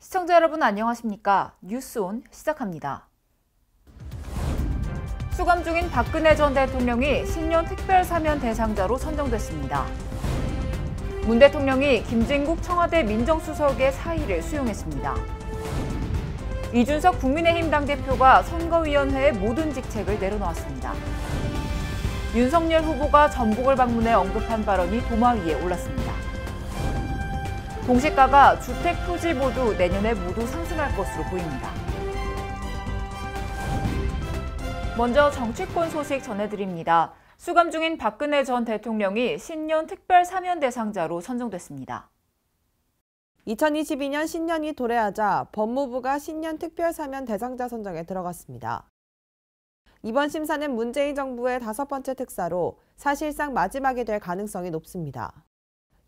시청자 여러분 안녕하십니까? 뉴스온 시작합니다. 수감 중인 박근혜 전 대통령이 신년 특별사면 대상자로 선정됐습니다. 문 대통령이 김진국 청와대 민정수석의 사의를 수용했습니다. 이준석 국민의힘 당대표가 선거위원회의 모든 직책을 내려놓았습니다. 윤석열 후보가 전북을 방문해 언급한 발언이 도마 위에 올랐습니다. 공시가가 주택, 토지 모두 내년에 모두 상승할 것으로 보입니다. 먼저 정치권 소식 전해드립니다. 수감 중인 박근혜 전 대통령이 신년 특별 사면 대상자로 선정됐습니다. 2022년 신년이 도래하자 법무부가 신년 특별 사면 대상자 선정에 들어갔습니다. 이번 심사는 문재인 정부의 5번째 특사로 사실상 마지막이 될 가능성이 높습니다.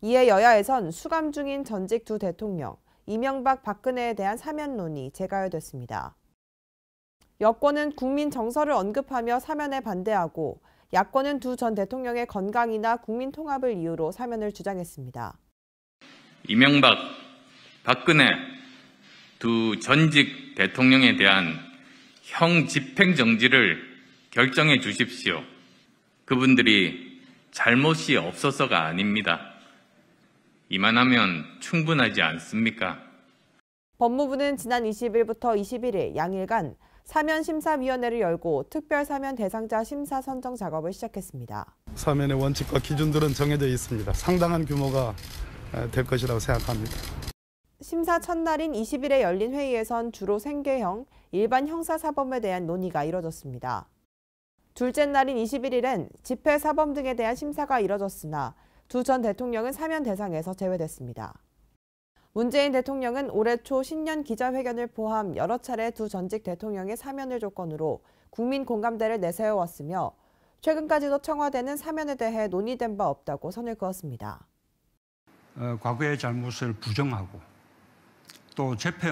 이에 여야에선 수감 중인 전직 두 대통령, 이명박, 박근혜에 대한 사면론이 재가열됐습니다. 여권은 국민 정서를 언급하며 사면에 반대하고 야권은 두 전 대통령의 건강이나 국민 통합을 이유로 사면을 주장했습니다. 이명박, 박근혜 두 전직 대통령에 대한 형 집행정지를 결정해 주십시오. 그분들이 잘못이 없어서가 아닙니다. 이만하면 충분하지 않습니까? 법무부는 지난 20일부터 21일 양일간 사면심사위원회를 열고 특별사면 대상자 심사 선정 작업을 시작했습니다. 사면의 원칙과 기준들은 정해져 있습니다. 상당한 규모가 될 것이라고 생각합니다. 심사 첫날인 20일에 열린 회의에선 주로 생계형, 일반 형사사범에 대한 논의가 이뤄졌습니다. 둘째 날인 21일엔 집회사범 등에 대한 심사가 이뤄졌으나 두 전 대통령은 사면 대상에서 제외됐습니다. 문재인 대통령은 올해 초 신년 기자회견을 포함 여러 차례 두 전직 대통령의 사면을 조건으로 국민 공감대를 내세워왔으며 최근까지도 청와대는 사면에 대해 논의된 바 없다고 선을 그었습니다. 과거의 잘못을 부정하고 또 재패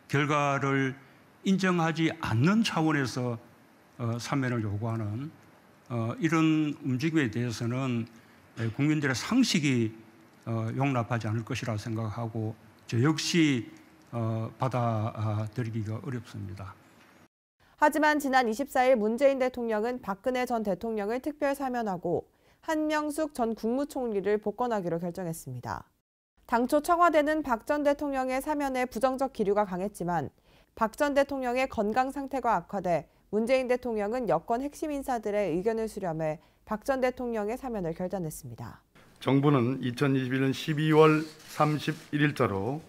결과를 인정하지 않는 차원에서 사면을 요구하는 이런 움직임에 대해서는 국민들의 상식이 용납하지 않을 것이라 생각하고 저 역시 받아들이기가 어렵습니다. 하지만 지난 24일 문재인 대통령은 박근혜 전 대통령을 특별 사면하고 한명숙 전 국무총리를 복권하기로 결정했습니다. 당초 청와대는 박 전 대통령의 사면에 부정적 기류가 강했지만 박 전 대통령의 건강 상태가 악화돼 문재인 대통령은 여권 핵심 인사들의 의견을 수렴해 박 전 대통령의 사면을 결단했습니다. 정부는 2021년 12월 31일자로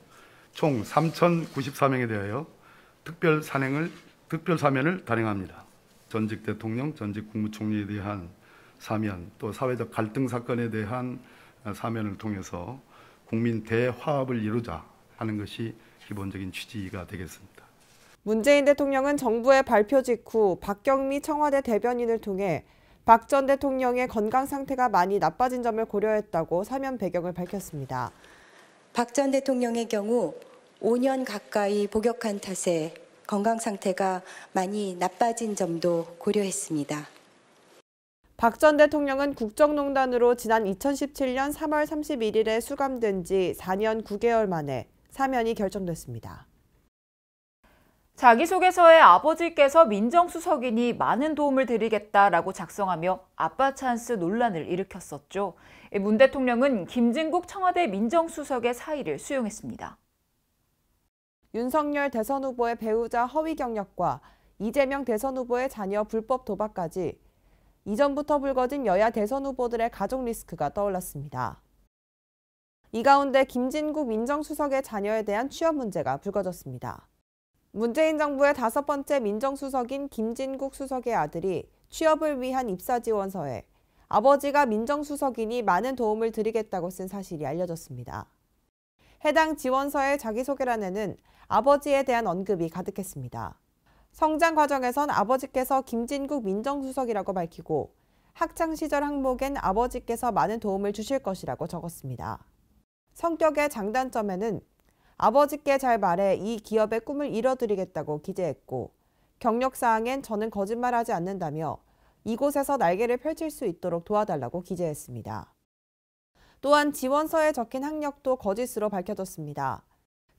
총 3,094명에 대하여 특별 사면을 단행합니다. 전직 대통령, 전직 국무총리에 대한 사면, 또 사회적 갈등 사건에 대한 사면을 통해서 국민 대화합을 이루자 하는 것이 기본적인 취지가 되겠습니다. 문재인 대통령은 정부의 발표 직후 박경미 청와대 대변인을 통해 박 전 대통령의 건강 상태가 많이 나빠진 점을 고려했다고 사면 배경을 밝혔습니다. 박 전 대통령의 경우 5년 가까이 복역한 탓에 건강 상태가 많이 나빠진 점도 고려했습니다. 박 전 대통령은 국정농단으로 지난 2017년 3월 31일에 수감된 지 4년 9개월 만에 사면이 결정됐습니다. 자기소개서에 아버지께서 민정수석이니 많은 도움을 드리겠다라고 작성하며 아빠 찬스 논란을 일으켰었죠. 문 대통령은 김진국 청와대 민정수석의 사의를 수용했습니다. 윤석열 대선 후보의 배우자 허위 경력과 이재명 대선 후보의 자녀 불법 도박까지 이전부터 불거진 여야 대선 후보들의 가족 리스크가 떠올랐습니다. 이 가운데 김진국 민정수석의 자녀에 대한 취업 문제가 불거졌습니다. 문재인 정부의 5번째 민정수석인 김진국 수석의 아들이 취업을 위한 입사 지원서에 아버지가 민정수석이니 많은 도움을 드리겠다고 쓴 사실이 알려졌습니다. 해당 지원서의 자기소개란에는 아버지에 대한 언급이 가득했습니다. 성장 과정에선 아버지께서 김진국 민정수석이라고 밝히고 학창시절 항목엔 아버지께서 많은 도움을 주실 것이라고 적었습니다. 성격의 장단점에는 아버지께 잘 말해 이 기업의 꿈을 이뤄드리겠다고 기재했고 경력사항엔 저는 거짓말하지 않는다며 이곳에서 날개를 펼칠 수 있도록 도와달라고 기재했습니다. 또한 지원서에 적힌 학력도 거짓으로 밝혀졌습니다.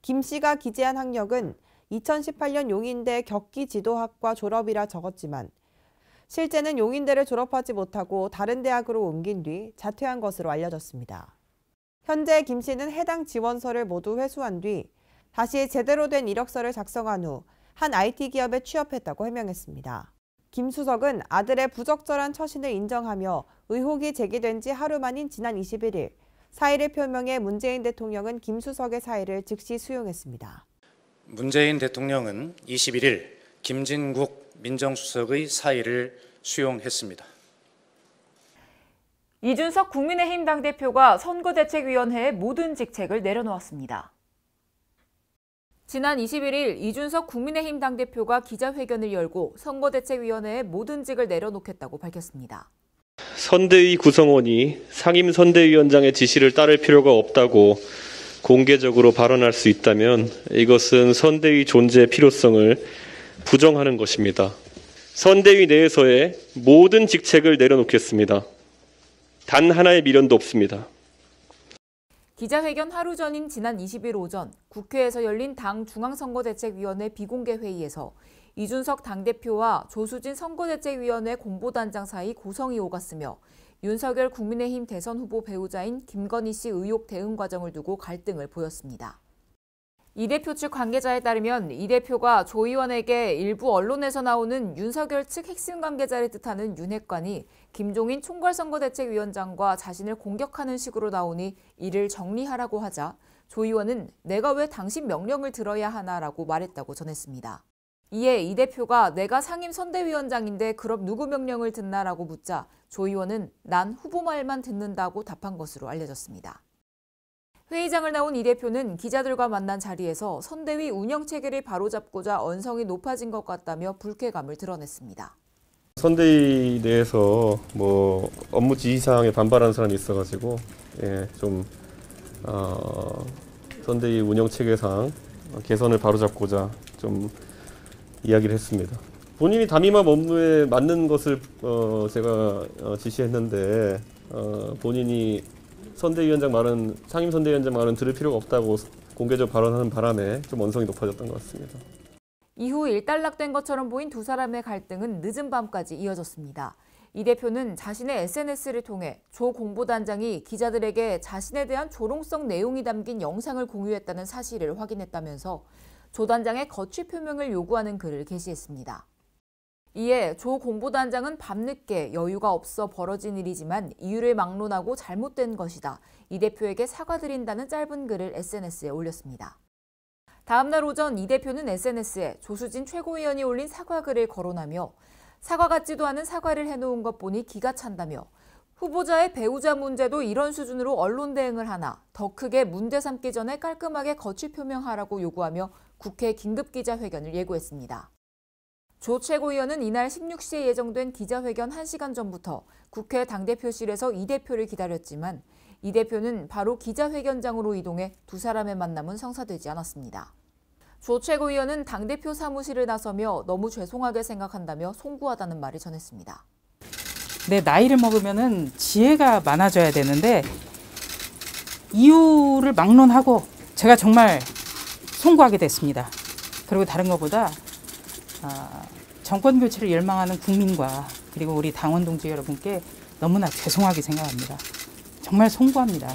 김 씨가 기재한 학력은 2018년 용인대 격기지도학과 졸업이라 적었지만 실제는 용인대를 졸업하지 못하고 다른 대학으로 옮긴 뒤 자퇴한 것으로 알려졌습니다. 현재 김 씨는 해당 지원서를 모두 회수한 뒤 다시 제대로 된 이력서를 작성한 후 한 IT 기업에 취업했다고 해명했습니다. 김 수석은 아들의 부적절한 처신을 인정하며 의혹이 제기된 지 하루 만인 지난 21일 사의를 표명해 문재인 대통령은 김 수석의 사의를 즉시 수용했습니다. 문재인 대통령은 21일 김진국 민정수석의 사의를 수용했습니다. 이준석 국민의힘 당대표가 선거대책위원회의 모든 직책을 내려놓았습니다. 지난 21일 이준석 국민의힘 당대표가 기자회견을 열고 선거대책위원회의 모든 직을 내려놓겠다고 밝혔습니다. 선대위 구성원이 상임선대위원장의 지시를 따를 필요가 없다고 공개적으로 발언할 수 있다면 이것은 선대위 존재의 필요성을 부정하는 것입니다. 선대위 내에서의 모든 직책을 내려놓겠습니다. 단 하나의 미련도 없습니다. 기자회견 하루 전인 지난 20일 오전 국회에서 열린 당 중앙선거대책위원회 비공개 회의에서 이준석 당대표와 조수진 선거대책위원회 공보단장 사이 고성이 오갔으며 윤석열 국민의힘 대선 후보 배우자인 김건희 씨 의혹 대응 과정을 두고 갈등을 보였습니다. 이 대표 측 관계자에 따르면 이 대표가 조 의원에게 일부 언론에서 나오는 윤석열 측 핵심 관계자를 뜻하는 윤핵관이 김종인 총괄선거대책위원장과 자신을 공격하는 식으로 나오니 이를 정리하라고 하자 조 의원은 내가 왜 당신 명령을 들어야 하나라고 말했다고 전했습니다. 이에 이 대표가 내가 상임선대위원장인데 그럼 누구 명령을 듣나라고 묻자 조 의원은 난 후보 말만 듣는다고 답한 것으로 알려졌습니다. 회의장을 나온 이 대표는 기자들과 만난 자리에서 선대위 운영체계를 바로잡고자 언성이 높아진 것 같다며 불쾌감을 드러냈습니다. 선대위 내에서 업무 지시사항에 반발하는 사람이 있어가지고 선대위 운영체계상 개선을 바로잡고자 좀 이야기를 했습니다. 본인이 담임한 업무에 맞는 것을 제가 지시했는데 본인이 선대위원장 말은 상임선대위원장 말은 들을 필요가 없다고 공개적으로 발언하는 바람에 좀 언성이 높아졌던 것 같습니다. 이후 일단락된 것처럼 보인 두 사람의 갈등은 늦은 밤까지 이어졌습니다. 이 대표는 자신의 SNS를 통해 조 공보단장이 기자들에게 자신에 대한 조롱성 내용이 담긴 영상을 공유했다는 사실을 확인했다면서 조 단장의 거취 표명을 요구하는 글을 게시했습니다. 이에 조 공보단장은 밤늦게 여유가 없어 벌어진 일이지만 이유를 막론하고 잘못된 것이다. 이 대표에게 사과드린다는 짧은 글을 SNS에 올렸습니다. 다음 날 오전 이 대표는 SNS에 조수진 최고위원이 올린 사과글을 거론하며 사과 같지도 않은 사과를 해놓은 것 보니 기가 찬다며 후보자의 배우자 문제도 이런 수준으로 언론 대응을 하나 더 크게 문제 삼기 전에 깔끔하게 거취 표명하라고 요구하며 국회 긴급기자회견을 예고했습니다. 조 최고위원은 이날 16시에 예정된 기자회견 1시간 전부터 국회 당대표실에서 이 대표를 기다렸지만 이 대표는 바로 기자회견장으로 이동해 두 사람의 만남은 성사되지 않았습니다. 조 최고위원은 당대표 사무실을 나서며 너무 죄송하게 생각한다며 송구하다는 말을 전했습니다. 내 나이를 먹으면은 지혜가 많아져야 되는데 이유를 막론하고 제가 정말 송구하게 됐습니다. 그리고 다른 것보다 정권 교체를 열망하는 국민과 그리고 우리 당원 동지 여러분께 너무나 죄송하게 생각합니다. 정말 송구합니다.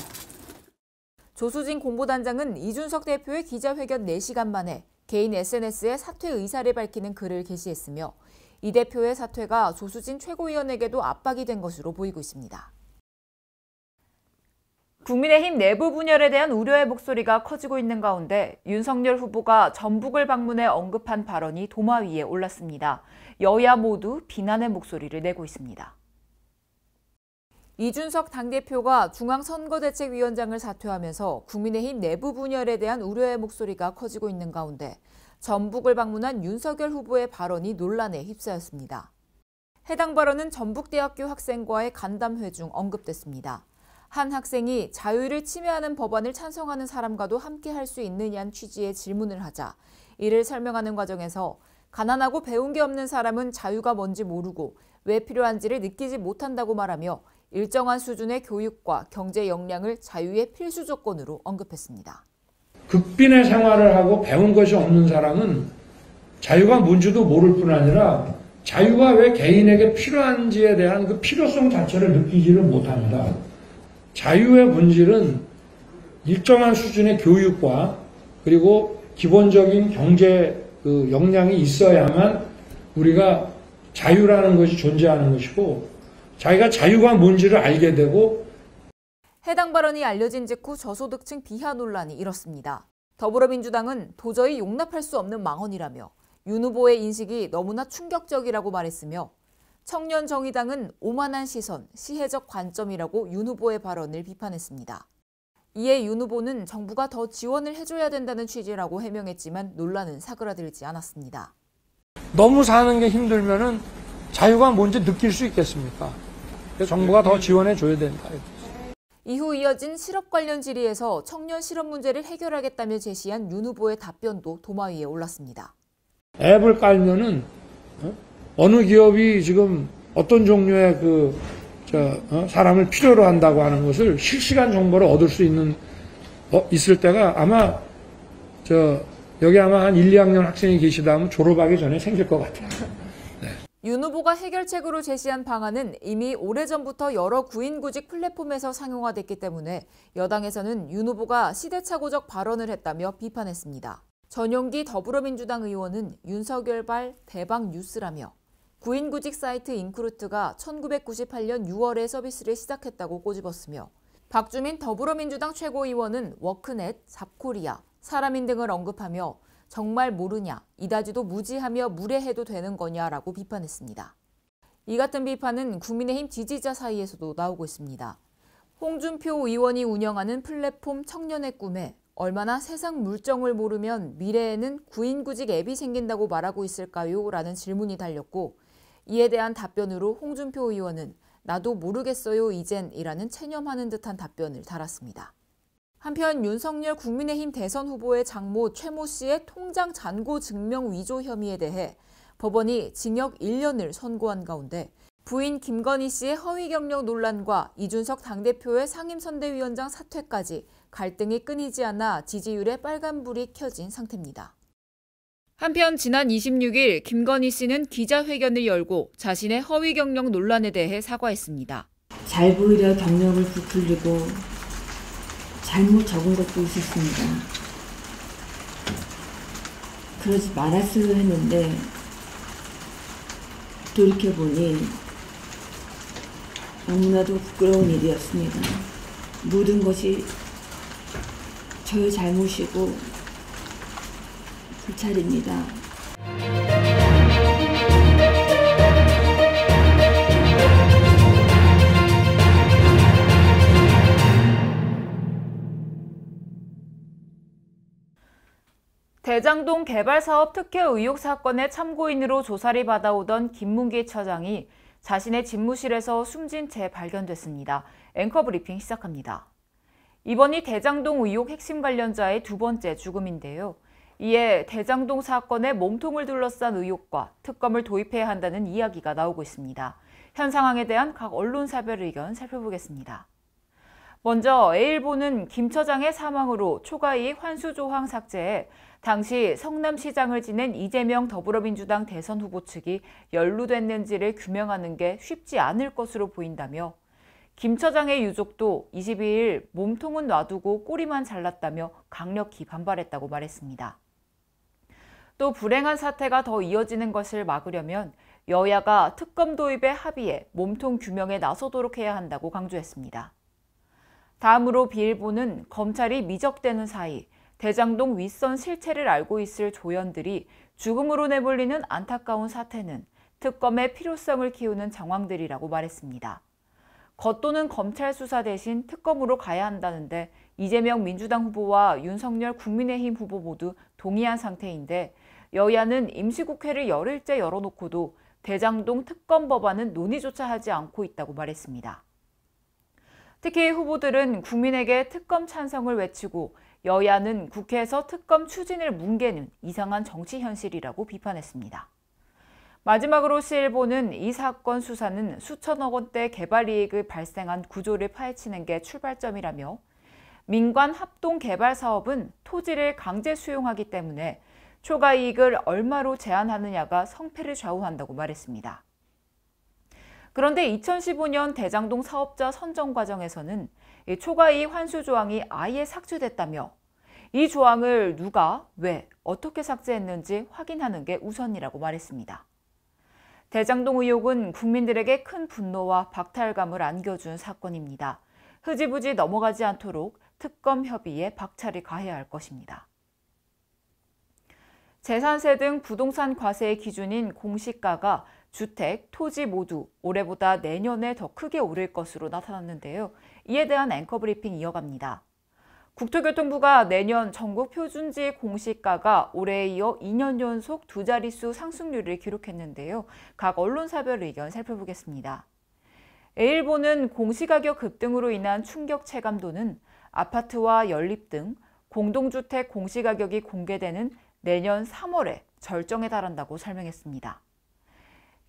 조수진 공보단장은 이준석 대표의 기자회견 4시간 만에 개인 SNS에 사퇴 의사를 밝히는 글을 게시했으며 이 대표의 사퇴가 조수진 최고위원에게도 압박이 된 것으로 보이고 있습니다. 국민의힘 내부 분열에 대한 우려의 목소리가 커지고 있는 가운데 윤석열 후보가 전북을 방문해 언급한 발언이 도마 위에 올랐습니다. 여야 모두 비난의 목소리를 내고 있습니다. 이준석 당대표가 중앙선거대책위원장을 사퇴하면서 국민의힘 내부 분열에 대한 우려의 목소리가 커지고 있는 가운데 전북을 방문한 윤석열 후보의 발언이 논란에 휩싸였습니다. 해당 발언은 전북대학교 학생과의 간담회 중 언급됐습니다. 한 학생이 자유를 침해하는 법안을 찬성하는 사람과도 함께 할 수 있느냐는 취지의 질문을 하자 이를 설명하는 과정에서 가난하고 배운 게 없는 사람은 자유가 뭔지 모르고 왜 필요한지를 느끼지 못한다고 말하며 일정한 수준의 교육과 경제 역량을 자유의 필수 조건으로 언급했습니다. 극빈의 생활을 하고 배운 것이 없는 사람은 자유가 뭔지도 모를 뿐 아니라 자유가 왜 개인에게 필요한지에 대한 그 필요성 자체를 느끼지를 못합니다. 자유의 본질은 일정한 수준의 교육과 그리고 기본적인 경제 그 역량이 있어야만 우리가 자유라는 것이 존재하는 것이고, 자기가 자유가 뭔지를 알게 되고. 해당 발언이 알려진 직후 저소득층 비하 논란이 일었습니다. 더불어민주당은 도저히 용납할 수 없는 망언이라며 윤 후보의 인식이 너무나 충격적이라고 말했으며, 청년정의당은 오만한 시선, 시혜적 관점이라고 윤 후보의 발언을 비판했습니다. 이에 윤 후보는 정부가 더 지원을 해줘야 된다는 취지라고 해명했지만 논란은 사그라들지 않았습니다. 너무 사는 게 힘들면은 자유가 뭔지 느낄 수 있겠습니까? 정부가 더 지원해 줘야 된다. 이후 이어진 실업 관련 질의에서 청년 실업 문제를 해결하겠다며 제시한 윤 후보의 답변도 도마 위에 올랐습니다. 앱을 깔면은 어느 기업이 지금 어떤 종류의 사람을 필요로 한다고 하는 것을 실시간 정보를 얻을 수 있을 때가 아마 여기 아마 한 1, 2학년 학생이 계시다 하면 졸업하기 전에 생길 것 같아요. 네. 윤 후보가 해결책으로 제시한 방안은 이미 오래전부터 여러 구인구직 플랫폼에서 상용화됐기 때문에 여당에서는 윤 후보가 시대착오적 발언을 했다며 비판했습니다. 전용기 더불어민주당 의원은 윤석열발 대박 뉴스라며 구인구직 사이트 인크루트가 1998년 6월에 서비스를 시작했다고 꼬집었으며, 박주민 더불어민주당 최고위원은 워크넷, 잡코리아, 사람인 등을 언급하며 정말 모르냐, 이다지도 무지하며 무례해도 되는 거냐라고 비판했습니다. 이 같은 비판은 국민의힘 지지자 사이에서도 나오고 있습니다. 홍준표 의원이 운영하는 플랫폼 청년의 꿈에 얼마나 세상 물정을 모르면 미래에는 구인구직 앱이 생긴다고 말하고 있을까요? 라는 질문이 달렸고, 이에 대한 답변으로 홍준표 의원은 나도 모르겠어요 이젠이라는 체념하는 듯한 답변을 달았습니다. 한편 윤석열 국민의힘 대선 후보의 장모 최모 씨의 통장 잔고 증명 위조 혐의에 대해 법원이 징역 1년을 선고한 가운데 부인 김건희 씨의 허위 경력 논란과 이준석 당대표의 상임선대위원장 사퇴까지 갈등이 끊이지 않아 지지율에 빨간불이 켜진 상태입니다. 한편 지난 26일 김건희 씨는 기자회견을 열고 자신의 허위 경력 논란에 대해 사과했습니다. 잘 보이려 경력을 부풀리고 잘못 적은 것도 있었습니다. 그러지 말았어야 했는데 돌이켜보니 너무나도 부끄러운 일이었습니다. 모든 것이 저의 잘못이고 불찰입니다. 대장동 개발사업 특혜 의혹 사건의 참고인으로 조사를 받아오던 김문기 처장이 자신의 집무실에서 숨진 채 발견됐습니다. 앵커 브리핑 시작합니다. 이번이 대장동 의혹 핵심 관련자의 두 번째 죽음인데요. 이에 대장동 사건의 몸통을 둘러싼 의혹과 특검을 도입해야 한다는 이야기가 나오고 있습니다. 현 상황에 대한 각 언론사별 의견 살펴보겠습니다. 먼저 A일보는 김 처장의 사망으로 초과이익 환수조항 삭제에 당시 성남시장을 지낸 이재명 더불어민주당 대선 후보 측이 연루됐는지를 규명하는 게 쉽지 않을 것으로 보인다며, 김 처장의 유족도 22일 몸통은 놔두고 꼬리만 잘랐다며 강력히 반발했다고 말했습니다. 또 불행한 사태가 더 이어지는 것을 막으려면 여야가 특검 도입에 합의해 몸통 규명에 나서도록 해야 한다고 강조했습니다. 다음으로 B일보는 검찰이 미적대는 사이 대장동 윗선 실체를 알고 있을 조연들이 죽음으로 내몰리는 안타까운 사태는 특검의 필요성을 키우는 정황들이라고 말했습니다. 겉도는 검찰 수사 대신 특검으로 가야 한다는데 이재명 민주당 후보와 윤석열 국민의힘 후보 모두 동의한 상태인데, 여야는 임시국회를 열흘째 열어놓고도 대장동 특검 법안은 논의조차 하지 않고 있다고 말했습니다. 특히 후보들은 국민에게 특검 찬성을 외치고 여야는 국회에서 특검 추진을 뭉개는 이상한 정치 현실이라고 비판했습니다. 마지막으로 C일보는 이 사건 수사는 수천억 원대 개발 이익을 발생한 구조를 파헤치는 게 출발점이라며 민관 합동 개발 사업은 토지를 강제 수용하기 때문에 초과 이익을 얼마로 제한하느냐가 성패를 좌우한다고 말했습니다. 그런데 2015년 대장동 사업자 선정 과정에서는 이 초과 이익 환수 조항이 아예 삭제됐다며 이 조항을 누가, 왜, 어떻게 삭제했는지 확인하는 게 우선이라고 말했습니다. 대장동 의혹은 국민들에게 큰 분노와 박탈감을 안겨준 사건입니다. 흐지부지 넘어가지 않도록 특검 협의에 박차를 가해야 할 것입니다. 재산세 등 부동산 과세의 기준인 공시가가 주택, 토지 모두 올해보다 내년에 더 크게 오를 것으로 나타났는데요. 이에 대한 앵커 브리핑 이어갑니다. 국토교통부가 내년 전국 표준지 공시가가 올해에 이어 2년 연속 두 자릿수 상승률을 기록했는데요. 각 언론사별 의견 살펴보겠습니다. A일보는 공시가격 급등으로 인한 충격 체감도는 아파트와 연립 등 공동주택 공시가격이 공개되는 내년 3월에 절정에 달한다고 설명했습니다.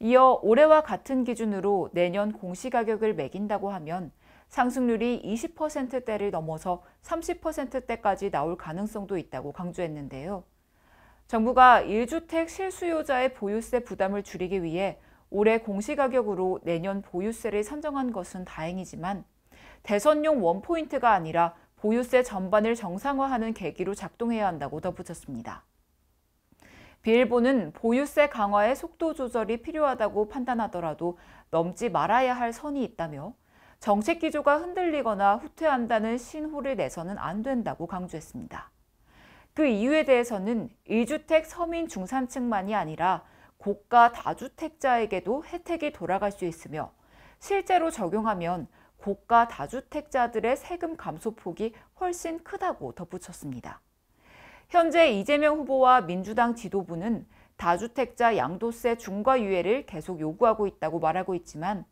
이어 올해와 같은 기준으로 내년 공시가격을 매긴다고 하면 상승률이 20%대를 넘어서 30%대까지 나올 가능성도 있다고 강조했는데요. 정부가 1주택 실수요자의 보유세 부담을 줄이기 위해 올해 공시가격으로 내년 보유세를 산정한 것은 다행이지만 대선용 원포인트가 아니라 보유세 전반을 정상화하는 계기로 작동해야 한다고 덧붙였습니다. B일보는 보유세 강화의 속도 조절이 필요하다고 판단하더라도 넘지 말아야 할 선이 있다며 정책 기조가 흔들리거나 후퇴한다는 신호를 내서는 안 된다고 강조했습니다. 그 이유에 대해서는 1주택 서민 중산층만이 아니라 고가 다주택자에게도 혜택이 돌아갈 수 있으며 실제로 적용하면 고가 다주택자들의 세금 감소 폭이 훨씬 크다고 덧붙였습니다. 현재 이재명 후보와 민주당 지도부는 다주택자 양도세 중과 유예를 계속 요구하고 있다고 말하고 있지만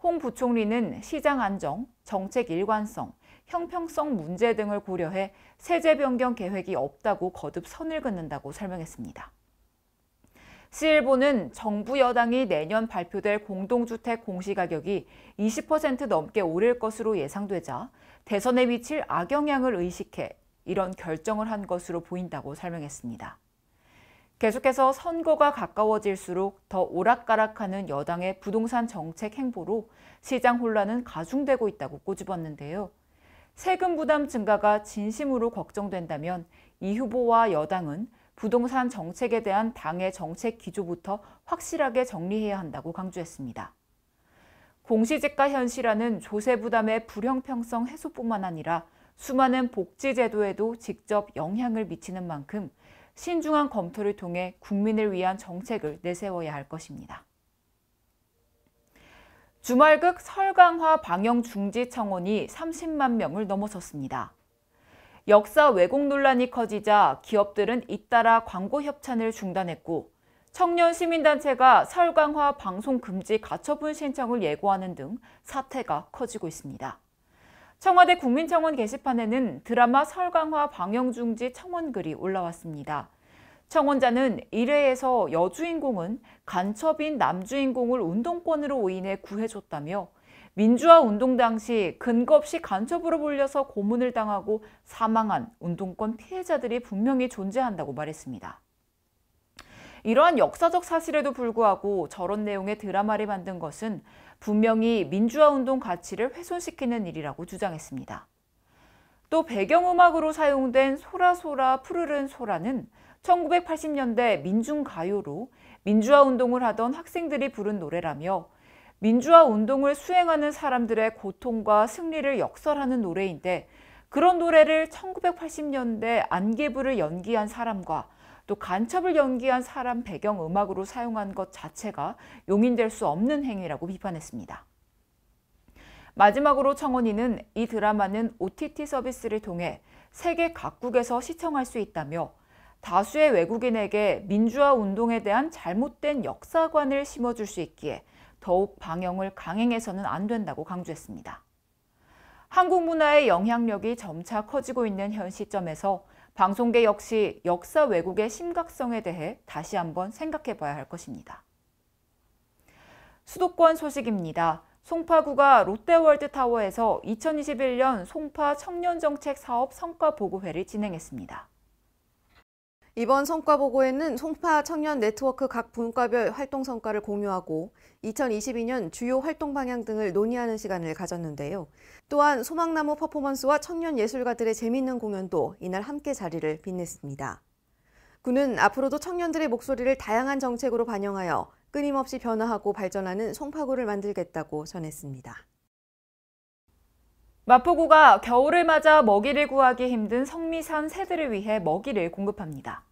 홍 부총리는 시장 안정, 정책 일관성, 형평성 문제 등을 고려해 세제 변경 계획이 없다고 거듭 선을 긋는다고 설명했습니다. C일보는 정부 여당이 내년 발표될 공동주택 공시가격이 20% 넘게 오를 것으로 예상되자 대선에 미칠 악영향을 의식해 이런 결정을 한 것으로 보인다고 설명했습니다. 계속해서 선거가 가까워질수록 더 오락가락하는 여당의 부동산 정책 행보로 시장 혼란은 가중되고 있다고 꼬집었는데요. 세금 부담 증가가 진심으로 걱정된다면 이 후보와 여당은 부동산 정책에 대한 당의 정책 기조부터 확실하게 정리해야 한다고 강조했습니다. 공시지가 현실화는 조세 부담의 불형평성 해소뿐만 아니라 수많은 복지 제도에도 직접 영향을 미치는 만큼 신중한 검토를 통해 국민을 위한 정책을 내세워야 할 것입니다. 주말극 설강화 방영 중지 청원이 30만 명을 넘어섰습니다. 역사 왜곡 논란이 커지자 기업들은 잇따라 광고 협찬을 중단했고 청년 시민단체가 설강화 방송 금지 가처분 신청을 예고하는 등 사태가 커지고 있습니다. 청와대 국민청원 게시판에는 드라마 설강화 방영 중지 청원글이 올라왔습니다. 청원자는 1회에서 여주인공은 간첩인 남주인공을 운동권으로 오인해 구해줬다며 민주화 운동 당시 근거 없이 간첩으로 몰려서 고문을 당하고 사망한 운동권 피해자들이 분명히 존재한다고 말했습니다. 이러한 역사적 사실에도 불구하고 저런 내용의 드라마를 만든 것은 분명히 민주화 운동 가치를 훼손시키는 일이라고 주장했습니다. 또 배경음악으로 사용된 소라소라 푸르른 소라는 1980년대 민중가요로 민주화 운동을 하던 학생들이 부른 노래라며 민주화 운동을 수행하는 사람들의 고통과 승리를 역설하는 노래인데 그런 노래를 1980년대 안개부를 연기한 사람과 또 간첩을 연기한 사람 배경음악으로 사용한 것 자체가 용인될 수 없는 행위라고 비판했습니다. 마지막으로 청원인은 이 드라마는 OTT 서비스를 통해 세계 각국에서 시청할 수 있다며 다수의 외국인에게 민주화 운동에 대한 잘못된 역사관을 심어줄 수 있기에 더욱 방영을 강행해서는 안 된다고 강조했습니다. 한국 문화의 영향력이 점차 커지고 있는 현 시점에서 방송계 역시 역사 왜곡의 심각성에 대해 다시 한번 생각해 봐야 할 것입니다. 수도권 소식입니다. 송파구가 롯데월드타워에서 2021년 송파 청년정책 사업 성과보고회를 진행했습니다. 이번 성과보고회는 송파 청년 네트워크 각 분과별 활동 성과를 공유하고 2022년 주요 활동 방향 등을 논의하는 시간을 가졌는데요. 또한 소망나무 퍼포먼스와 청년 예술가들의 재미있는 공연도 이날 함께 자리를 빛냈습니다. 구는 앞으로도 청년들의 목소리를 다양한 정책으로 반영하여 끊임없이 변화하고 발전하는 송파구를 만들겠다고 전했습니다. 마포구가 겨울을 맞아 먹이를 구하기 힘든 성미산 새들을 위해 먹이를 공급합니다.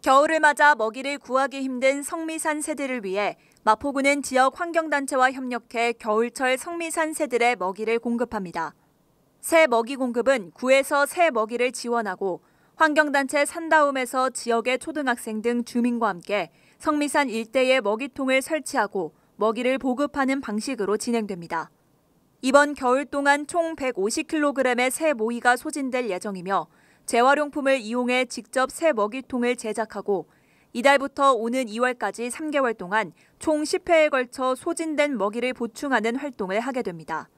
겨울을 맞아 먹이를 구하기 힘든 성미산 새들을 위해 마포구는 지역 환경단체와 협력해 겨울철 성미산 새들의 먹이를 공급합니다. 새 먹이 공급은 구에서 새 먹이를 지원하고 환경단체 산다움에서 지역의 초등학생 등 주민과 함께 성미산 일대에 먹이통을 설치하고 먹이를 보급하는 방식으로 진행됩니다. 이번 겨울 동안 총 150kg의 새 모이가 소진될 예정이며 재활용품을 이용해 직접 새 먹이통을 제작하고 이달부터 오는 2월까지 3개월 동안 총 10회에 걸쳐 소진된 먹이를 보충하는 활동을 하게 됩니다.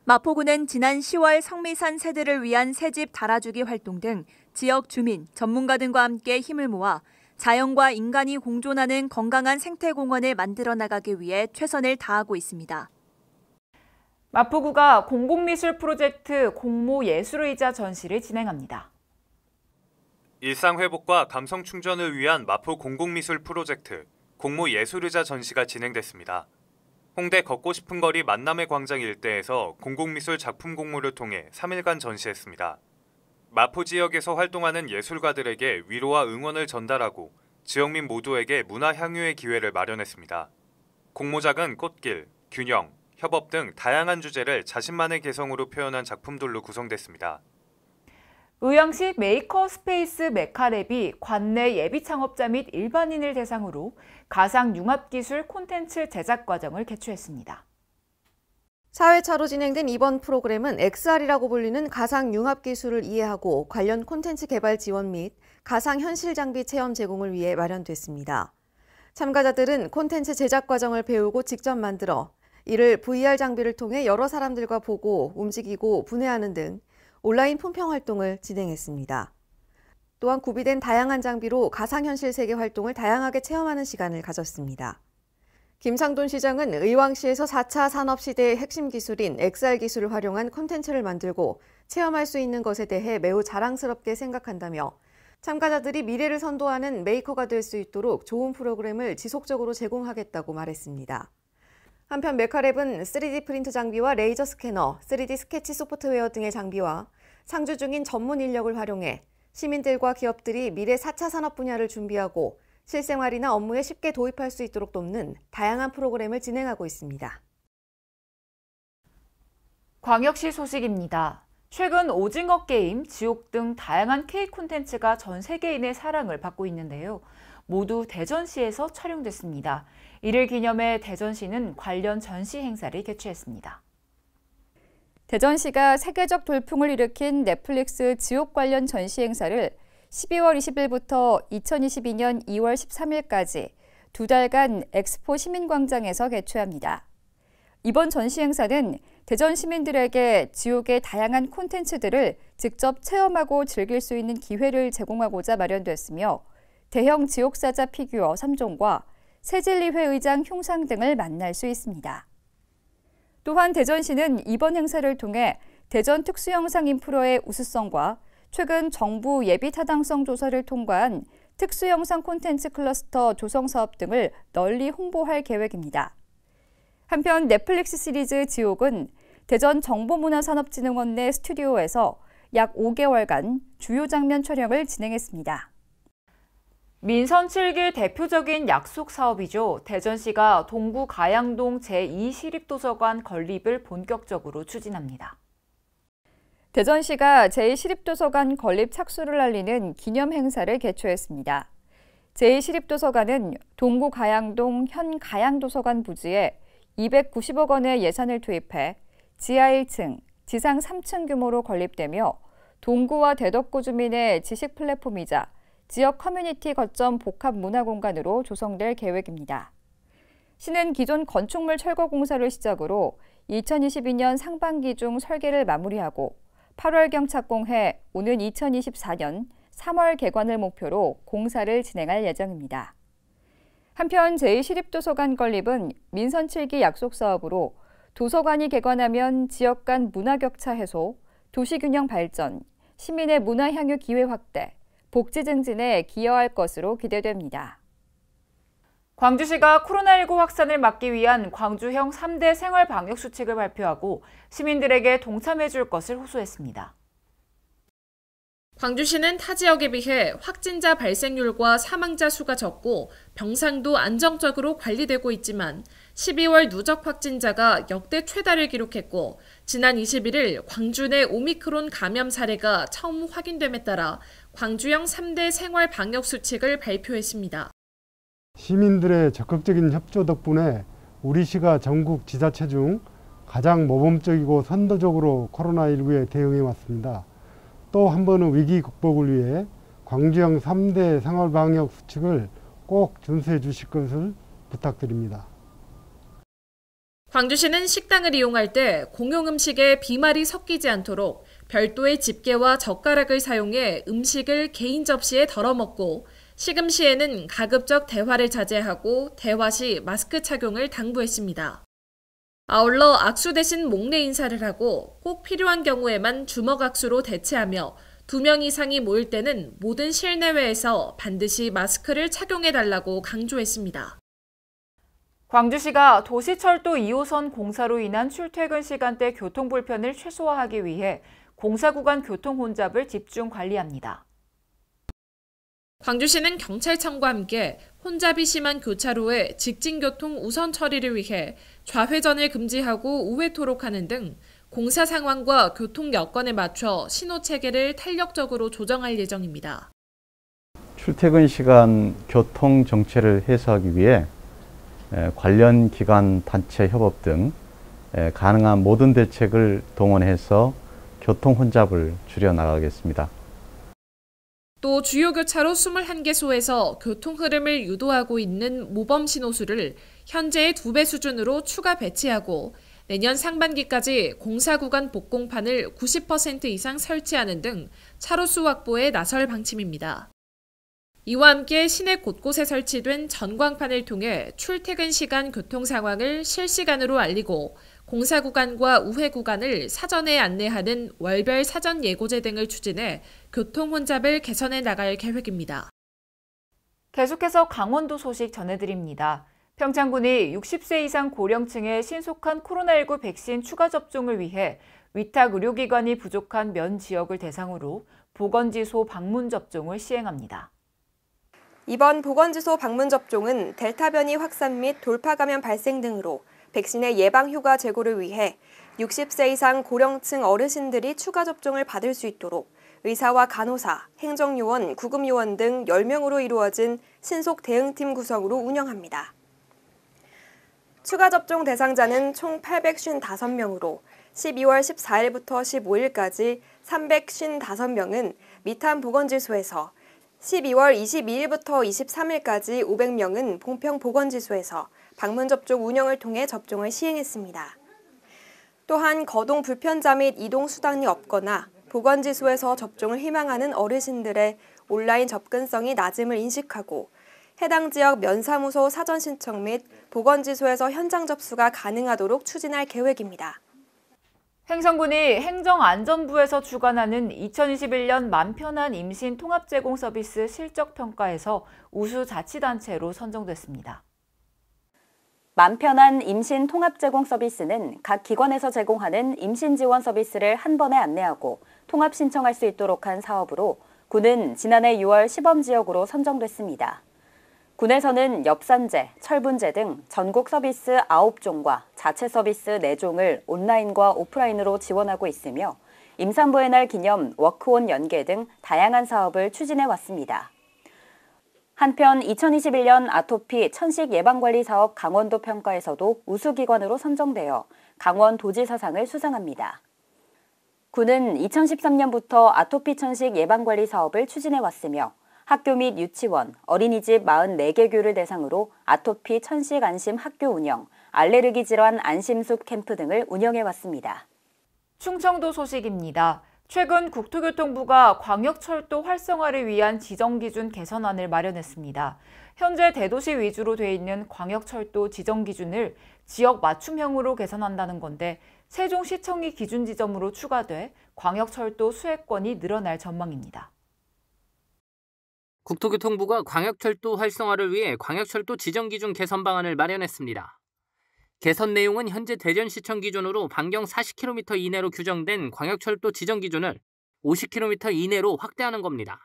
마포구는 지난 10월 성미산 새들을 위한 새집 달아주기 활동 등 지역 주민, 전문가 등과 함께 힘을 모아 자연과 인간이 공존하는 건강한 생태공원을 만들어 나가기 위해 최선을 다하고 있습니다. 마포구가 공공미술 프로젝트 공모예술의자 전시를 진행합니다. 일상회복과 감성충전을 위한 마포 공공미술 프로젝트 공모예술의자 전시가 진행됐습니다. 홍대 걷고 싶은 거리 만남의 광장 일대에서 공공미술 작품 공모를 통해 3일간 전시했습니다. 마포 지역에서 활동하는 예술가들에게 위로와 응원을 전달하고 지역민 모두에게 문화 향유의 기회를 마련했습니다. 공모작은 꽃길, 균형, 협업 등 다양한 주제를 자신만의 개성으로 표현한 작품들로 구성됐습니다. 의왕시 메이커 스페이스 메카랩이 관내 예비 창업자 및 일반인을 대상으로 가상 융합기술 콘텐츠 제작 과정을 개최했습니다. 4회차로 진행된 이번 프로그램은 XR이라고 불리는 가상 융합 기술을 이해하고 관련 콘텐츠 개발 지원 및 가상 현실 장비 체험 제공을 위해 마련됐습니다. 참가자들은 콘텐츠 제작 과정을 배우고 직접 만들어 이를 VR 장비를 통해 여러 사람들과 보고 움직이고 분해하는 등 온라인 품평 활동을 진행했습니다. 또한 구비된 다양한 장비로 가상현실 세계 활동을 다양하게 체험하는 시간을 가졌습니다. 김상돈 시장은 의왕시에서 4차 산업시대의 핵심 기술인 XR 기술을 활용한 콘텐츠를 만들고 체험할 수 있는 것에 대해 매우 자랑스럽게 생각한다며 참가자들이 미래를 선도하는 메이커가 될 수 있도록 좋은 프로그램을 지속적으로 제공하겠다고 말했습니다. 한편 메카랩은 3D 프린트 장비와 레이저 스캐너, 3D 스케치 소프트웨어 등의 장비와 상주 중인 전문 인력을 활용해 시민들과 기업들이 미래 4차 산업 분야를 준비하고 실생활이나 업무에 쉽게 도입할 수 있도록 돕는 다양한 프로그램을 진행하고 있습니다. 광역시 소식입니다. 최근 오징어 게임, 지옥 등 다양한 K 콘텐츠가 전 세계인의 사랑을 받고 있는데요. 모두 대전시에서 촬영됐습니다. 이를 기념해 대전시는 관련 전시 행사를 개최했습니다. 대전시가 세계적 돌풍을 일으킨 넷플릭스 지옥 관련 전시 행사를 12월 20일부터 2022년 2월 13일까지 2달간 엑스포 시민광장에서 개최합니다. 이번 전시 행사는 대전 시민들에게 지옥의 다양한 콘텐츠들을 직접 체험하고 즐길 수 있는 기회를 제공하고자 마련됐으며 대형 지옥사자 피규어 3종과 새진리회 의장 흉상 등을 만날 수 있습니다. 또한 대전시는 이번 행사를 통해 대전 특수영상 인프라의 우수성과 최근 정부 예비 타당성 조사를 통과한 특수영상 콘텐츠 클러스터 조성 사업 등을 널리 홍보할 계획입니다. 한편 넷플릭스 시리즈 지옥은 대전 정보문화산업진흥원 내 스튜디오에서 약 5개월간 주요 장면 촬영을 진행했습니다. 민선 7길 대표적인 약속 사업이죠. 대전시가 동구 가양동 제2시립도서관 건립을 본격적으로 추진합니다. 대전시가 제2시립도서관 건립 착수를 알리는 기념 행사를 개최했습니다. 제2시립도서관은 동구 가양동 현 가양도서관 부지에 290억 원의 예산을 투입해 지하 1층, 지상 3층 규모로 건립되며 동구와 대덕구 주민의 지식 플랫폼이자 지역 커뮤니티 거점 복합 문화공간으로 조성될 계획입니다. 시는 기존 건축물 철거 공사를 시작으로 2022년 상반기 중 설계를 마무리하고 8월경 착공해 오는 2024년 3월 개관을 목표로 공사를 진행할 예정입니다. 한편 제2시립도서관 건립은 민선 7기 약속 사업으로 도서관이 개관하면 지역 간 문화격차 해소, 도시균형 발전, 시민의 문화 향유 기회 확대, 복지 증진에 기여할 것으로 기대됩니다. 광주시가 코로나19 확산을 막기 위한 광주형 3대 생활방역수칙을 발표하고 시민들에게 동참해 줄 것을 호소했습니다. 광주시는 타 지역에 비해 확진자 발생률과 사망자 수가 적고 병상도 안정적으로 관리되고 있지만 12월 누적 확진자가 역대 최다를 기록했고 지난 21일 광주 내 오미크론 감염 사례가 처음 확인됨에 따라 광주형 3대 생활 방역 수칙을 발표했습니다. 시민들의 적극적인 협조 덕분에 우리 시가 전국 지자체 중 가장 모범적이고 선도적으로 코로나19에 대응해 왔습니다. 또 한 번은 위기 극복을 위해 광주형 3대 생활방역 수칙을 꼭 준수해 주실 것을 부탁드립니다. 광주시는 식당을 이용할 때 공용 음식에 비말이 섞이지 않도록 별도의 집게와 젓가락을 사용해 음식을 개인 접시에 덜어 먹고 식음 시에는 가급적 대화를 자제하고 대화 시 마스크 착용을 당부했습니다. 아울러 악수 대신 목례 인사를 하고 꼭 필요한 경우에만 주먹 악수로 대체하며 2명 이상이 모일 때는 모든 실내외에서 반드시 마스크를 착용해달라고 강조했습니다. 광주시가 도시철도 2호선 공사로 인한 출퇴근 시간대 교통 불편을 최소화하기 위해 공사 구간 교통 혼잡을 집중 관리합니다. 광주시는 경찰청과 함께 혼잡이 심한 교차로의 직진교통 우선 처리를 위해 좌회전을 금지하고 우회토록 하는 등 공사 상황과 교통 여건에 맞춰 신호체계를 탄력적으로 조정할 예정입니다. 출퇴근 시간 교통 정체를 해소하기 위해 관련 기관 단체 협업 등 가능한 모든 대책을 동원해서 교통 혼잡을 줄여 나가겠습니다. 또 주요 교차로 21개소에서 교통 흐름을 유도하고 있는 모범 신호수를 현재의 2배 수준으로 추가 배치하고 내년 상반기까지 공사 구간 복공판을 90% 이상 설치하는 등 차로수 확보에 나설 방침입니다. 이와 함께 시내 곳곳에 설치된 전광판을 통해 출퇴근 시간 교통 상황을 실시간으로 알리고 공사 구간과 우회 구간을 사전에 안내하는 월별 사전 예고제 등을 추진해 교통 혼잡을 개선해 나갈 계획입니다. 계속해서 강원도 소식 전해드립니다. 평창군이 60세 이상 고령층의 신속한 코로나19 백신 추가 접종을 위해 위탁 의료기관이 부족한 면 지역을 대상으로 보건지소 방문 접종을 시행합니다. 이번 보건지소 방문 접종은 델타 변이 확산 및 돌파 감염 발생 등으로 백신의 예방 효과 제고를 위해 60세 이상 고령층 어르신들이 추가 접종을 받을 수 있도록 의사와 간호사, 행정요원, 구급요원 등 10명으로 이루어진 신속 대응팀 구성으로 운영합니다. 추가 접종 대상자는 총 855명으로 12월 14일부터 15일까지 355명은 미탄 보건지소에서 12월 22일부터 23일까지 500명은 봉평 보건지소에서 방문 접종 운영을 통해 접종을 시행했습니다. 또한 거동 불편자 및 이동 수단이 없거나 보건지소에서 접종을 희망하는 어르신들의 온라인 접근성이 낮음을 인식하고 해당 지역 면사무소 사전 신청 및 보건지소에서 현장 접수가 가능하도록 추진할 계획입니다. 행정군이 행정안전부에서 주관하는 2021년 맘편한 임신 통합 제공 서비스 실적 평가에서 우수 자치단체로 선정됐습니다. 맘편한 임신 통합 제공 서비스는 각 기관에서 제공하는 임신 지원 서비스를 한 번에 안내하고 통합 신청할 수 있도록 한 사업으로 군은 지난해 6월 시범지역으로 선정됐습니다. 군에서는 엽산제, 철분제 등 전국 서비스 9종과 자체 서비스 4종을 온라인과 오프라인으로 지원하고 있으며 임산부의 날 기념 워크온 연계 등 다양한 사업을 추진해 왔습니다. 한편 2021년 아토피 천식 예방관리 사업 강원도 평가에서도 우수기관으로 선정되어 강원도지사상을 수상합니다. 군은 2013년부터 아토피 천식 예방관리 사업을 추진해 왔으며 학교 및 유치원, 어린이집 44개 교를 대상으로 아토피 천식 안심 학교 운영, 알레르기 질환 안심숲 캠프 등을 운영해왔습니다. 충청도 소식입니다. 최근 국토교통부가 광역철도 활성화를 위한 지정기준 개선안을 마련했습니다. 현재 대도시 위주로 돼 있는 광역철도 지정기준을 지역 맞춤형으로 개선한다는 건데 세종시청이 기준 지점으로 추가돼 광역철도 수혜권이 늘어날 전망입니다. 국토교통부가 광역철도 활성화를 위해 광역철도 지정기준 개선 방안을 마련했습니다. 개선 내용은 현재 대전시청 기준으로 반경 40km 이내로 규정된 광역철도 지정기준을 50km 이내로 확대하는 겁니다.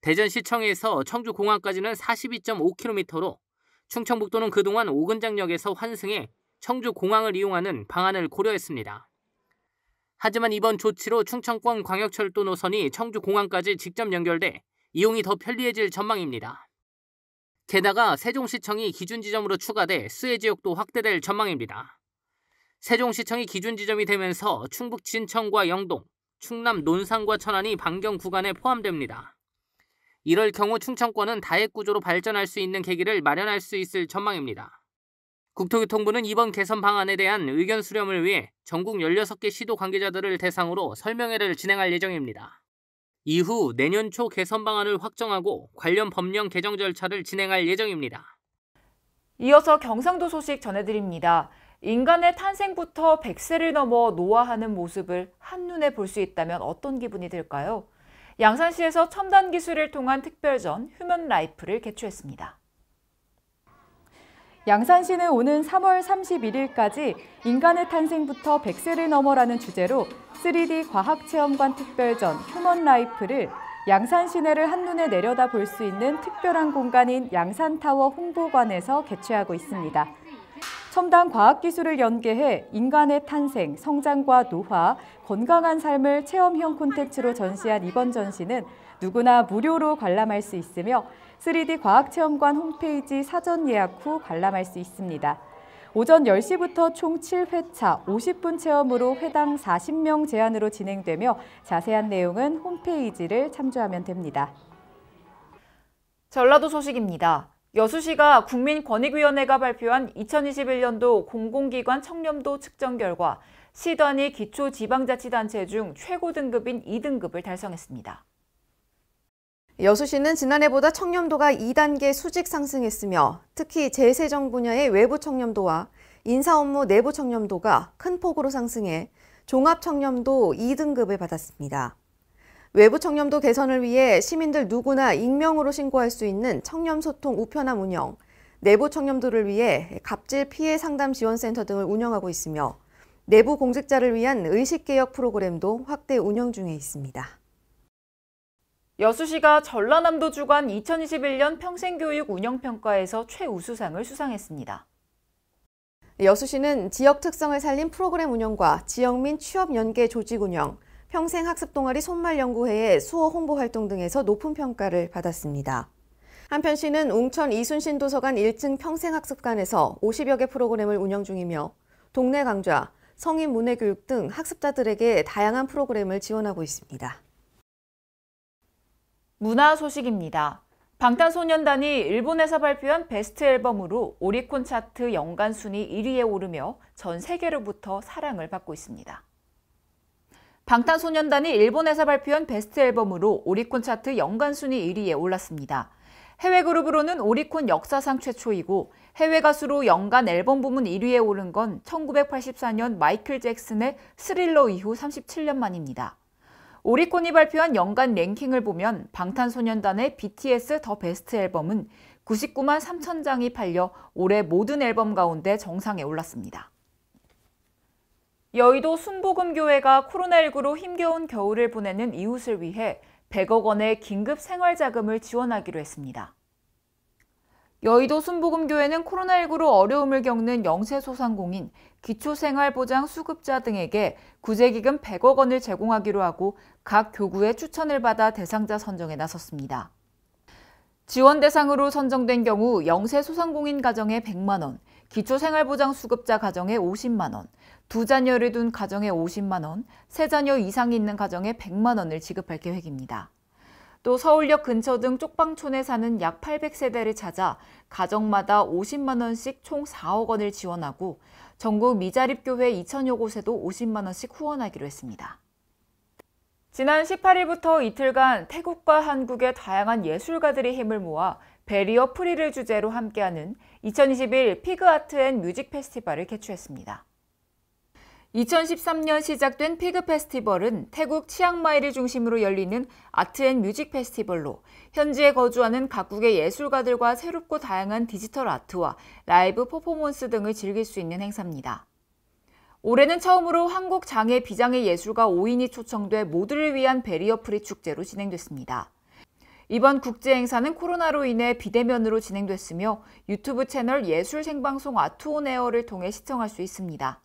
대전시청에서 청주공항까지는 42.5km로 충청북도는 그동안 오근장역에서 환승해 청주공항을 이용하는 방안을 고려했습니다. 하지만 이번 조치로 충청권 광역철도 노선이 청주공항까지 직접 연결돼 이용이 더 편리해질 전망입니다. 게다가 세종시청이 기준 지점으로 추가돼 수혜 지역도 확대될 전망입니다. 세종시청이 기준 지점이 되면서 충북 진천과 영동, 충남 논산과 천안이 반경 구간에 포함됩니다. 이럴 경우 충청권은 다액 구조로 발전할 수 있는 계기를 마련할 수 있을 전망입니다. 국토교통부는 이번 개선 방안에 대한 의견 수렴을 위해 전국 16개 시도 관계자들을 대상으로 설명회를 진행할 예정입니다. 이후 내년 초 개선 방안을 확정하고 관련 법령 개정 절차를 진행할 예정입니다. 이어서 경상도 소식 전해드립니다. 인간의 탄생부터 100세를 넘어 노화하는 모습을 한눈에 볼 수 있다면 어떤 기분이 들까요? 양산시에서 첨단 기술을 통한 특별전 휴먼 라이프를 개최했습니다. 양산시는 오는 3월 31일까지 인간의 탄생부터 100세를 넘어라는 주제로 3D 과학체험관 특별전 휴먼 라이프를 양산 시내를 한눈에 내려다 볼 수 있는 특별한 공간인 양산타워 홍보관에서 개최하고 있습니다. 첨단 과학기술을 연계해 인간의 탄생, 성장과 노화, 건강한 삶을 체험형 콘텐츠로 전시한 이번 전시는 누구나 무료로 관람할 수 있으며 3D 과학체험관 홈페이지 사전 예약 후 관람할 수 있습니다. 오전 10시부터 총 7회차 50분 체험으로 회당 40명 제한으로 진행되며 자세한 내용은 홈페이지를 참조하면 됩니다. 전라도 소식입니다. 여수시가 국민권익위원회가 발표한 2021년도 공공기관 청렴도 측정 결과 시 단위 기초지방자치단체 중 최고 등급인 2등급을 달성했습니다. 여수시는 지난해보다 청렴도가 2단계 수직 상승했으며 특히 재세정 분야의 외부 청렴도와 인사 업무 내부 청렴도가 큰 폭으로 상승해 종합 청렴도 2등급을 받았습니다. 외부 청렴도 개선을 위해 시민들 누구나 익명으로 신고할 수 있는 청렴소통 우편함 운영, 내부 청렴도를 위해 갑질 피해 상담 지원센터 등을 운영하고 있으며 내부 공직자를 위한 의식개혁 프로그램도 확대 운영 중에 있습니다. 여수시가 전라남도 주관 2021년 평생교육 운영평가에서 최우수상을 수상했습니다. 여수시는 지역 특성을 살린 프로그램 운영과 지역 민 취업 연계 조직 운영, 평생학습동아리 손말연구회의 수어 홍보 활동 등에서 높은 평가를 받았습니다. 한편 시는 웅천 이순신 도서관 1층 평생학습관에서 50여 개 프로그램을 운영 중이며 동네 강좌, 성인 문해교육 등 학습자들에게 다양한 프로그램을 지원하고 있습니다. 문화 소식입니다. 방탄소년단이 일본에서 발표한 베스트 앨범으로 오리콘 차트 연간 순위 1위에 오르며 전 세계로부터 사랑을 받고 있습니다. 방탄소년단이 일본에서 발표한 베스트 앨범으로 오리콘 차트 연간 순위 1위에 올랐습니다. 해외 그룹으로는 오리콘 역사상 최초이고 해외 가수로 연간 앨범 부문 1위에 오른 건 1984년 마이클 잭슨의 스릴러 이후 37년 만입니다. 오리콘이 발표한 연간 랭킹을 보면 방탄소년단의 BTS 더 베스트 앨범은 99만 3천 장이 팔려 올해 모든 앨범 가운데 정상에 올랐습니다. 여의도 순복음교회가 코로나19로 힘겨운 겨울을 보내는 이웃을 위해 100억 원의 긴급 생활자금을 지원하기로 했습니다. 여의도 순복음교회는 코로나19로 어려움을 겪는 영세소상공인, 기초생활보장 수급자 등에게 구제기금 100억 원을 제공하기로 하고 각 교구의 추천을 받아 대상자 선정에 나섰습니다. 지원 대상으로 선정된 경우 영세소상공인 가정에 100만 원, 기초생활보장 수급자 가정에 50만 원, 2자녀를 둔 가정에 50만 원, 3자녀 이상이 있는 가정에 100만 원을 지급할 계획입니다. 또 서울역 근처 등 쪽방촌에 사는 약 800세대를 찾아 가정마다 50만 원씩 총 4억 원을 지원하고 전국 미자립교회 2천여 곳에도 50만 원씩 후원하기로 했습니다. 지난 18일부터 이틀간 태국과 한국의 다양한 예술가들이 힘을 모아 베리어 프리를 주제로 함께하는 2021 피그 아트 앤 뮤직 페스티벌을 개최했습니다. 2013년 시작된 피그 페스티벌은 태국 치앙마이를 중심으로 열리는 아트 앤 뮤직 페스티벌로 현지에 거주하는 각국의 예술가들과 새롭고 다양한 디지털 아트와 라이브 퍼포먼스 등을 즐길 수 있는 행사입니다. 올해는 처음으로 한국 장애 비장애 예술가 5인이 초청돼 모두를 위한 베리어 프리 축제로 진행됐습니다. 이번 국제 행사는 코로나로 인해 비대면으로 진행됐으며 유튜브 채널 예술 생방송 아트온에어를 통해 시청할 수 있습니다.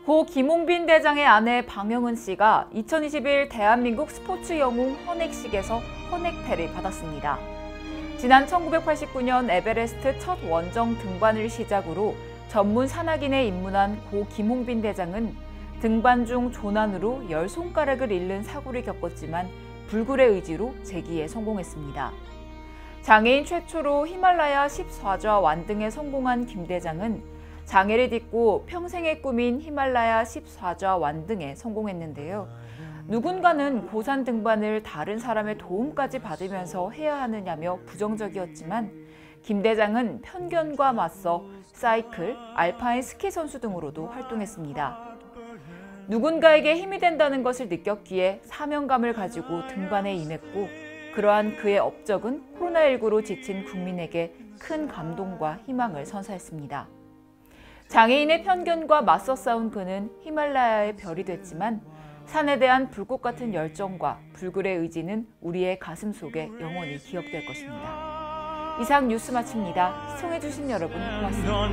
고 김홍빈 대장의 아내 방영은 씨가 2021 대한민국 스포츠 영웅 헌액식에서 헌액패를 받았습니다. 지난 1989년 에베레스트 첫 원정 등반을 시작으로 전문 산악인에 입문한 고 김홍빈 대장은 등반 중 조난으로 10손가락을 잃는 사고를 겪었지만 불굴의 의지로 재기에 성공했습니다. 장애인 최초로 히말라야 14좌 완등에 성공한 김 대장은 장애를 딛고 평생의 꿈인 히말라야 14좌 완등에 성공했는데요. 누군가는 고산 등반을 다른 사람의 도움까지 받으면서 해야 하느냐며 부정적이었지만 김 대장은 편견과 맞서 사이클, 알파인 스키 선수 등으로도 활동했습니다. 누군가에게 힘이 된다는 것을 느꼈기에 사명감을 가지고 등반에 임했고 그러한 그의 업적은 코로나19로 지친 국민에게 큰 감동과 희망을 선사했습니다. 장애인의 편견과 맞서 싸운 그는 히말라야의 별이 됐지만 산에 대한 불꽃 같은 열정과 불굴의 의지는 우리의 가슴 속에 영원히 기억될 것입니다. 이상 뉴스 마칩니다. 시청해주신 여러분 고맙습니다.